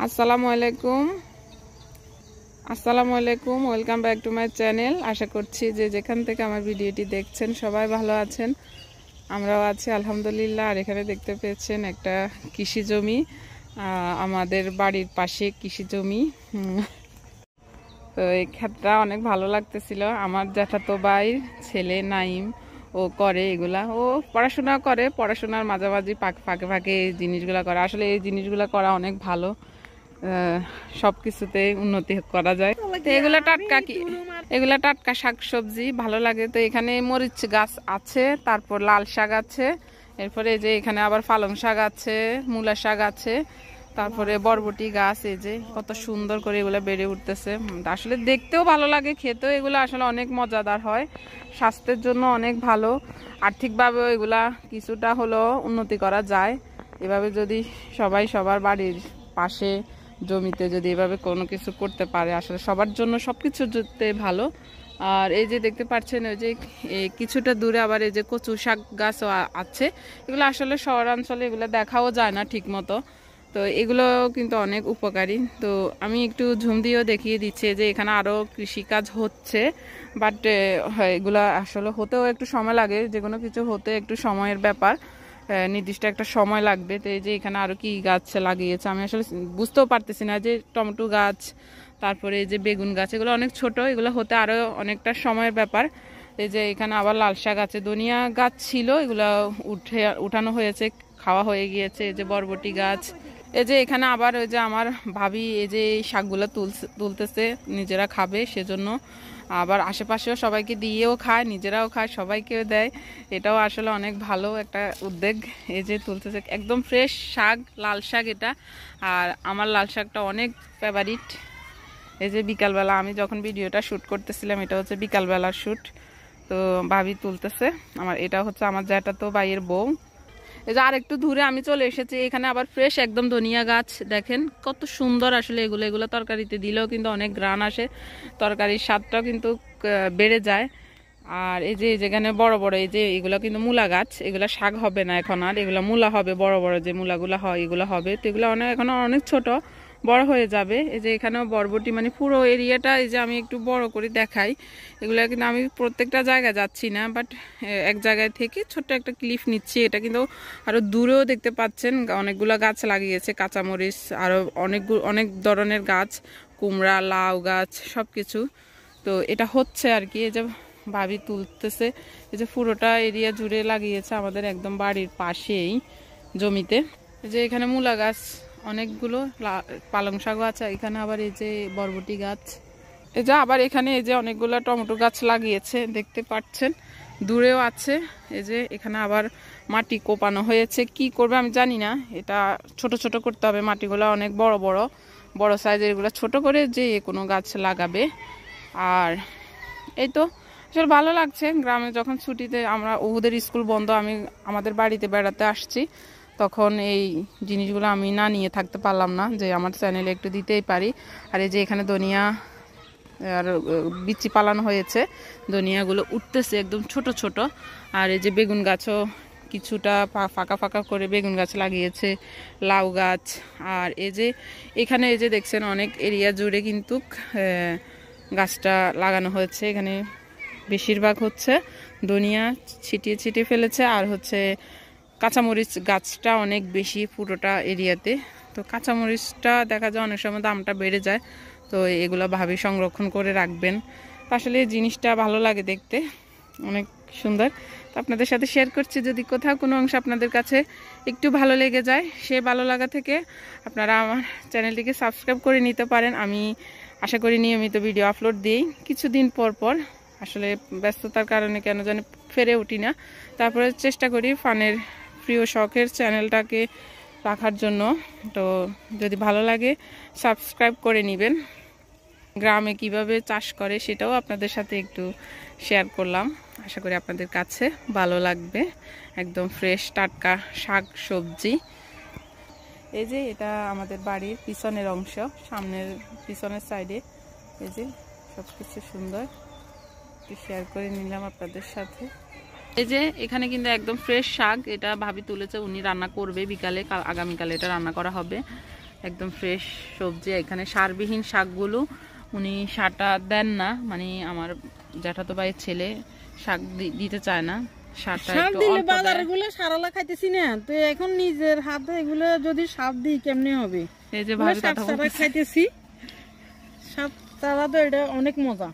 আসসালামু আলাইকুম welcome back to my channel. আশা করছি যে যেখান থেকে আমার ভিডিওটি দেখছেন সবাই ভালো আছেন, আমরাও আছি আলহামদুলিল্লাহ। আর এখানে দেখতে পেয়েছেন একটা কৃষি জমি, আমাদের বাড়ির পাশে কৃষি জমি। তো এই ক্ষেতটা অনেক ভালো লাগতেছিল। আমার জ্যাঠাতো ভাইয়ের ছেলে নাইম ও করে এগুলা, ও পড়াশোনা করে, পড়াশোনার মাঝামাঝি ফাঁকে ফাঁকে এই জিনিসগুলা করে। আসলে এই জিনিসগুলা করা অনেক ভালো, সবকিছুতে উন্নতি করা যায়। তো এগুলা টাটকা শাকসবজি ভালো লাগে। তো এখানে মরিচ গাছ আছে, তারপর লাল শাক আছে, এরপরে এই যে এখানে আবার পালং শাক আছে, মূলা শাক আছে, তারপরে বরবটি গাছ। এই যে কত সুন্দর করে এগুলা বেড়ে উঠতেছে। আসলে দেখতেও ভালো লাগে, খেতেও এগুলো আসলে অনেক মজাদার হয়, স্বাস্থ্যের জন্য অনেক ভালো। আর্থিকভাবেও এগুলা কিছুটা হলেও উন্নতি করা যায় এভাবে, যদি সবাই সবার বাড়ির পাশে জমিতে যদি এভাবে কোনো কিছু করতে পারে। আসলে সবার জন্য সবকিছু ভালো। আর এই যে দেখতে পাচ্ছেন ওই যে কিছুটা দূরে আবার এই যে কচু শাক গাছও আছে। এগুলো আসলে শহরাঞ্চলে এগুলো দেখাও যায় না ঠিক মতো, তো এগুলো কিন্তু অনেক উপকারী। তো আমি একটু ঝুম দিয়েও দেখিয়ে দিচ্ছি যে এখানে আরও কৃষিকাজ হচ্ছে, বাট এগুলা আসলে হতেও একটু সময় লাগে, যে কোনো কিছু হতে একটু সময়ের ব্যাপার, নির্দিষ্ট একটা সময় লাগবে। তো এই যে এখানে আরো কি গাছ লাগিয়েছে আমি আসলে বুঝতেও পারতেছি না, যে টমেটো গাছ, তারপরে এই যে বেগুন গাছ, এগুলো অনেক ছোট, এগুলো হতে আরো অনেকটা সময়ের ব্যাপার। এই যে এখানে আবার লাল শাক আছে, ধনিয়া গাছ ছিল, এগুলো উঠানো হয়েছে, খাওয়া হয়ে গিয়েছে। এই যে বরবটি গাছ, এই যে এখানে আবার ওই যে আমার ভাবি এই যে শাকগুলো তুলতেছে, নিজেরা খাবে সেজন্য। আবার আশেপাশেও সবাইকে দিয়েও খায়, নিজেরাও খায়, সবাইকেও দেয়। এটাও আসলে অনেক ভালো একটা উদ্যোগ। এই যে তুলতেছে একদম ফ্রেশ শাক, লাল শাক এটা। আর আমার লাল শাকটা অনেক ফেভারিট। এই যে বিকালবেলা আমি যখন ভিডিওটা শ্যুট করতেছিলাম, এটা হচ্ছে বিকালবেলার শ্যুট। তো ভাবি তুলতেছে আমার, এটা হচ্ছে আমার জ্যাঠাতো ভাইয়ের বউ। এই যে আর একটু দূরে আমি চলে এসেছি, এখানে আবার ফ্রেশ একদম ধনিয়া গাছ, দেখেন কত সুন্দর। আসলে এগুলো তরকারিতে দিলেও কিন্তু অনেক ঘ্রাণ আসে, তরকারির স্বাদটাও কিন্তু বেড়ে যায়। আর এই যে যেখানে বড় বড় এই যে এগুলো কিন্তু মূলা গাছ, এগুলো শাক হবে না এখন, আর এগুলো মূলা হবে, বড় বড় যে মূলাগুলো হয় এগুলো হবে। তো এগুলো এখনো অনেক ছোট, বড় হয়ে যাবে। এই যে এখানেও বরবটি, মানে পুরো এরিয়াটা এই যে আমি একটু বড় করে দেখাই। এগুলো কিন্তু আমি প্রত্যেকটা জায়গায় যাচ্ছি না, বাট এক জায়গায় থেকে ছোট্ট একটা ক্লিপ নিচ্ছি। এটা কিন্তু আরো দূরেও দেখতে পাচ্ছেন অনেকগুলো গাছ লাগিয়েছে, কাঁচামরিচ, আরো অনেক ধরনের গাছ, কুমড়া, লাউ গাছ, সবকিছু। তো এটা হচ্ছে আর কি, এই যে ভাবি তুলতেছে। এই যে পুরোটা এরিয়া জুড়ে লাগিয়েছে আমাদের একদম বাড়ির পাশেই জমিতে। এই যে এখানে মূলা গাছ অনেকগুলো, পালং শাক আছে, এখানে আবার এই যে বরবটি গাছ। এই যে আবার এখানে এই যে অনেকগুলো টমেটো গাছ লাগিয়েছে, দেখতে পাচ্ছেন দূরেও আছে। এই যে এখানে আবার মাটি কোপানো হয়েছে, কি করবে আমি জানি না। এটা ছোট ছোট করতে হবে, মাটিগুলো অনেক বড় বড় সাইজের, এগুলো ছোট করে যে কোনো গাছ লাগাবে। আর এই তো আসলে ভালো লাগছে। গ্রামে যখন ছুটিতে আমরা, ওদের স্কুল বন্ধ, আমি আমাদের বাড়িতে বেড়াতে আসছি, তখন এই জিনিসগুলো আমি না নিয়ে থাকতে পারলাম না, যে আমার চ্যানেলে একটু দিতেই পারি। আর এই যে এখানে ধনিয়া আর বিচি পালানো হয়েছে, ধনিয়াগুলো উঠতেছে একদম ছোট ছোট। আর এই যে বেগুন গাছও কিছুটা ফাঁকা ফাঁকা করে বেগুন গাছ লাগিয়েছে, লাউ গাছ। আর এই যে এখানে এই যে দেখছেন অনেক এরিয়া জুড়ে কিন্তু গাছটা লাগানো হয়েছে। এখানে বেশিরভাগ হচ্ছে ধনিয়া ছিটিয়ে ফেলেছে, আর হচ্ছে কাঁচামরিচ গাছটা অনেক বেশি পুরোটা এরিয়াতে। তো কাঁচামরিচটা দেখা যায় অনেক সময় দামটা বেড়ে যায়, তো এগুলো ভাবি সংরক্ষণ করে রাখবেন। আসলে এই জিনিসটা ভালো লাগে দেখতে, অনেক সুন্দর। তো আপনাদের সাথে শেয়ার করছি, যদি কোথাও কোনো অংশ আপনাদের কাছে একটু ভালো লেগে যায়, সে ভালো লাগা থেকে আপনারা আমার চ্যানেলটিকে সাবস্ক্রাইব করে নিতে পারেন। আমি আশা করি নিয়মিত ভিডিও আপলোড দিই কিছুদিন পর। আসলে ব্যস্ততার কারণে কেন জানি ফেরে উঠি না, তারপরে চেষ্টা করি ফানের প্রিয় শখের চ্যানেলটাকে রাখার জন্য। তো যদি ভালো লাগে সাবস্ক্রাইব করে নেবেন। গ্রামে কিভাবে চাষ করে সেটাও আপনাদের সাথে একটু শেয়ার করলাম, আশা করি আপনাদের কাছে ভালো লাগবে। একদম ফ্রেশ টাটকা শাক সবজি। এই যে এটা আমাদের বাড়ির পিছনের অংশ, পিছনের সাইডে এই যে সবকিছু সুন্দর, শেয়ার করে নিলাম আপনাদের সাথে। এই যে এখানে কিন্তু একদম ফ্রেশ শাক, এটা ভাবি তুলেছে, উনি রান্না করবে বিকালে, আগামীকালে এটা রান্না করা হবে। একদম ফ্রেশ সবজি। এখানে সারবিহীন শাকগুলো উনি সারটা দেন না, মানে আমার জ্যাঠাতো ভাইয়ের ছেলে শাক দিতে চায় না, সারটা একটু অল্প দেয়। বাজারগুলো সারালা খাইতেছি না, তো এখন নিজের হাতে এগুলো যদি সার দিই কেমনে হবে? এই যে ভাবি কথা বলতেছে, খাইতেছি সার ছাড়া, তো এটা অনেক মজা।